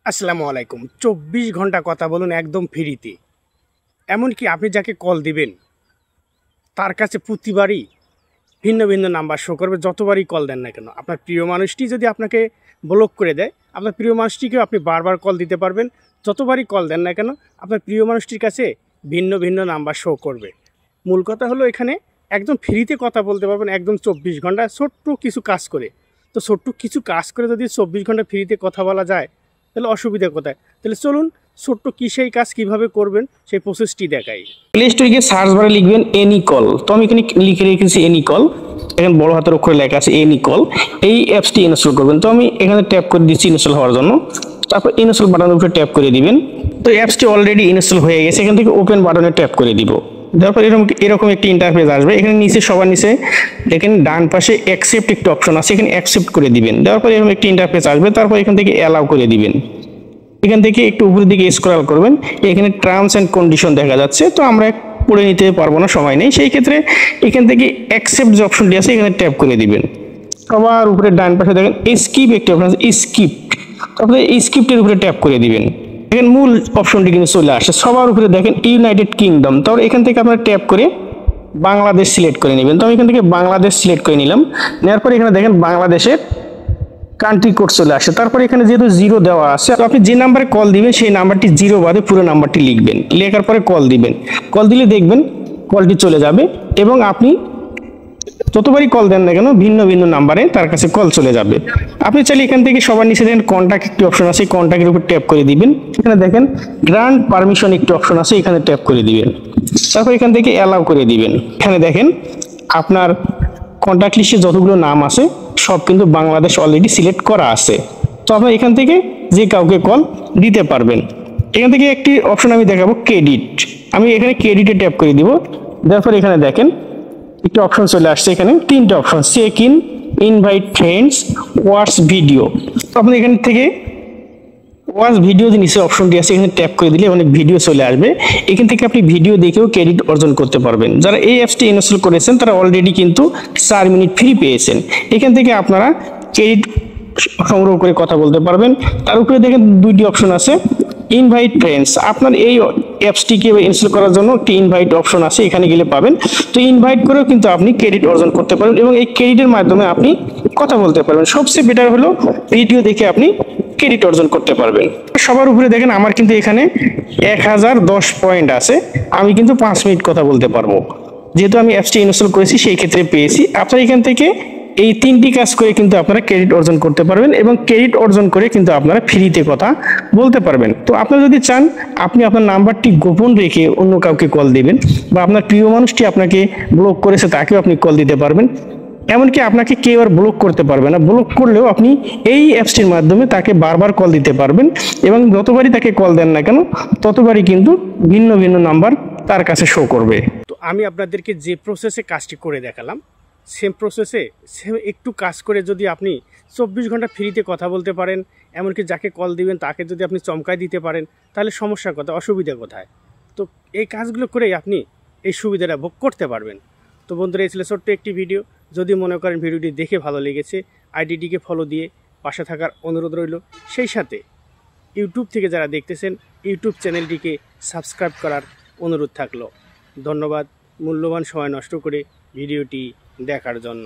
আসসালামু আলাইকুম। ২৪ ঘন্টা কথা বলুন একদম ফ্রিতে। এমনকি আপনি যাকে কল দিবেন তার কাছে প্রতিবারই ভিন্ন ভিন্ন নাম্বার শো করবে, যতবারই কল দেন না কেন। আপনার প্রিয় মানুষটি যদি আপনাকে ব্লক করে দেয়, আপনার প্রিয় মানুষটিকেও আপনি বারবার কল দিতে পারবেন। যতবারই কল দেন না কেন আপনার প্রিয় মানুষটির কাছে ভিন্ন ভিন্ন নাম্বার শো করবে। মূল কথা হলো এখানে একদম ফ্রিতে কথা বলতে পারবেন একদম ২৪ ঘন্টা ছোট্ট কিছু কাজ করে। তো ছোট্ট কিছু কাজ করে যদি ২৪ ঘন্টা ফ্রিতে কথা বলা যায় তাহলে অসুবিধা কোথায়? তাহলে চলুন ছোট্ট কি সেই কাজ কীভাবে করবেন সেই প্রসেসটি দেখাই। প্লে স্টোরে গিয়ে সার্চ বারে লিখবেন এনি কল। তো আমি এখানে লিখে রেখেছি এনি কল, এখানে বড় হাতের অক্ষরে লেখা আছে এনি কল। এই অ্যাপসটি ইনস্টল করবেন। তো আমি এখানে ট্যাপ করে দিচ্ছি ইনস্টল হওয়ার জন্য। তারপর ইনস্টল বাটনের উপরে ট্যাপ করে দিবেন। তো অ্যাপসটি অলরেডি ইনস্টল হয়ে গেছে, এখান থেকে ওপেন বাটনে ট্যাপ করে দিব। তারপর এরকম একটি ইন্টারফেস আসবে। এখানে নিচে সবার নিচে দেখেন ডান পাশে অ্যাকসেপ্ট একটি অপশন আছে, এখানে অ্যাকসেপ্ট করে দিবেন। দেওয়ার পর এরকম একটি ইন্টারফেস আসবে। তারপর এখান থেকে অ্যালাউ করে দিবেন। এখান থেকে একটু উপরের দিকে স্ক্রল করবেন, এখানে টার্মস অ্যান্ড কন্ডিশন দেখা যাচ্ছে। তো আমরা পড়ে নিতে পারবো না, সময় নেই। সেই ক্ষেত্রে এখান থেকে অ্যাকসেপ্ট যে অপশনটি আছে এখানে ট্যাপ করে দিবেন। সবার উপরে ডান পাশে দেখেন স্কিপ একটি অপশন আছে, স্কিপ। তারপরে এই স্কিপ্টের উপরে ট্যাপ করে দিবেন। দেখেন মূল অপশনটি কিন্তু চলে আসে। সবার উপরে দেখেন ইউনাইটেড কিংডম। তারপর এখান থেকে আপনারা ট্যাপ করে বাংলাদেশ সিলেক্ট করে নেবেন। তো আমি এখান থেকে বাংলাদেশ সিলেক্ট করে নিলাম। নেওয়ার পরে এখানে দেখেন বাংলাদেশের কান্ট্রি কোড চলে আসে। তারপরে এখানে যেহেতু জিরো দেওয়া আছে, আপনি যে নাম্বারে কল দিবেন সেই নাম্বারটি জিরো বাদে পুরো নাম্বারটি লিখবেন। লেখার পরে কল দিবেন। কল দিলে দেখবেন কলটি চলে যাবে এবং আপনি যতবারই কল দেন না কেন ভিন্ন ভিন্ন নাম্বারে তার কাছে কল চলে যাবে। আপনি চাইলে এখান থেকে সবার নিচে দেখেন কন্ট্যাক্ট একটি অপশন আছে, কন্ট্যাক্টের উপর ট্যাপ করে দিবেন। এখানে দেখেন গ্রান্ট পারমিশন একটি অপশন আছে, এখানে ট্যাপ করে দিবেন। তারপর এখান থেকে অ্যালাউ করে দিবেন। এখানে দেখেন আপনার কন্ট্যাক্ট লিস্টে যতগুলো নাম আছে সব কিন্তু বাংলাদেশ অলরেডি সিলেক্ট করা আছে। তো আপনার এখান থেকে যে কাউকে কল দিতে পারবেন। এখান থেকে একটি অপশন আমি দেখাবো, ক্রেডিট। আমি এখানে ক্রেডিটে ট্যাপ করে দিব। তারপর এখানে দেখেন একটি অপশন চলে আসছে, এখানে তিনটা option, check in, invite friends, watch video. তো আপনি এখান থেকে ওয়াচ ভিডিও যে নিচে অপশনটি আছে এখানে ট্যাপ করে দিলে অনেক ভিডিও চলে আসবে। এখান থেকে আপনি ভিডিও দেখেও ক্রেডিট অর্জন করতে পারবেন। যারা এই অ্যাপসটি ইনস্টল করেছেন তারা অলরেডি কিন্তু 4 মিনিট ফ্রি পেয়েছেন। এখান থেকে আপনারা ক্রেডিট সংগ্রহ করে কথা বলতে পারবেন। তার উপরে দেখেন দুইটি অপশন আছে, ইনভাইট ফ্রেন্ডস। আপনার এই অ্যাপসটিকে ইনস্টল করার জন্য একটি ইনভাইট অপশন আছে, এখানে গেলে পাবেন। তো ইনভাইট করেও কিন্তু আপনি ক্রেডিট অর্জন করতে পারেন এবং এই ক্রেডিটের মাধ্যমে আপনি কথা বলতে পারবেন। সবচেয়ে বেটার হলো ভিডিও দেখে আপনি ক্রেডিট অর্জন করতে পারবেন। সবার উপরে দেখেন আমার কিন্তু এখানে 1010 পয়েন্ট আছে। আমি কিন্তু 5 মিনিট কথা বলতে পারবো, যেহেতু আমি অ্যাপসটি ইনস্টল করেছি সেই ক্ষেত্রে পেয়েছি। আপনারা এখান থেকে এই তিনটি কাজ করে কিন্তু আপনারা ক্রেডিট অর্জন করতে পারবেন এবং ক্রেডিট অর্জন করে কিন্তু আপনারা ফ্রিতে কথা বলতে পারবেন। তো আপনারা যদি চান আপনি আপনার নাম্বারটি গোপন রেখে অন্য কাউকে কল দিবেন, বা আপনার প্রিয় মানুষটি আপনাকে ব্লক করেছে তাকেও আপনি কল দিতে পারবেন। এমনকি আপনাকে কেউ আর ব্লক করতে পারবে না। ব্লক করলেও আপনি এই অ্যাপসটির মাধ্যমে তাকে বারবার কল দিতে পারবেন এবং যতবারই তাকে কল দেন না কেন ততবারই কিন্তু ভিন্ন ভিন্ন নাম্বার তার কাছে শো করবে। তো আমি আপনাদেরকে যে প্রসেসে কাজটি করে দেখালাম সেম প্রসেসে সেম একটু কাজ করে যদি আপনি 24 ঘন্টা ফ্রিতে কথা বলতে পারেন, এমনকি যাকে কল দিবেন তাকে যদি আপনি চমকায় দিতে পারেন, তাহলে সমস্যা কোথায়, অসুবিধা কোথায়? তো এই কাজগুলো করেই আপনি এই সুবিধাটা ভোগ করতে পারবেন। তো বন্ধুরা, এই ছিল ছোট্ট একটি ভিডিও। যদি মনে করেন ভিডিওটি দেখে ভালো লেগেছে, আইডিটিকে ফলো দিয়ে পাশে থাকার অনুরোধ রইল। সেই সাথে ইউটিউব থেকে যারা দেখতেছেন ইউটিউব চ্যানেলটিকে সাবস্ক্রাইব করার অনুরোধ থাকলো। ধন্যবাদ মূল্যবান সময় নষ্ট করে ভিডিওটি দেখার জন্য।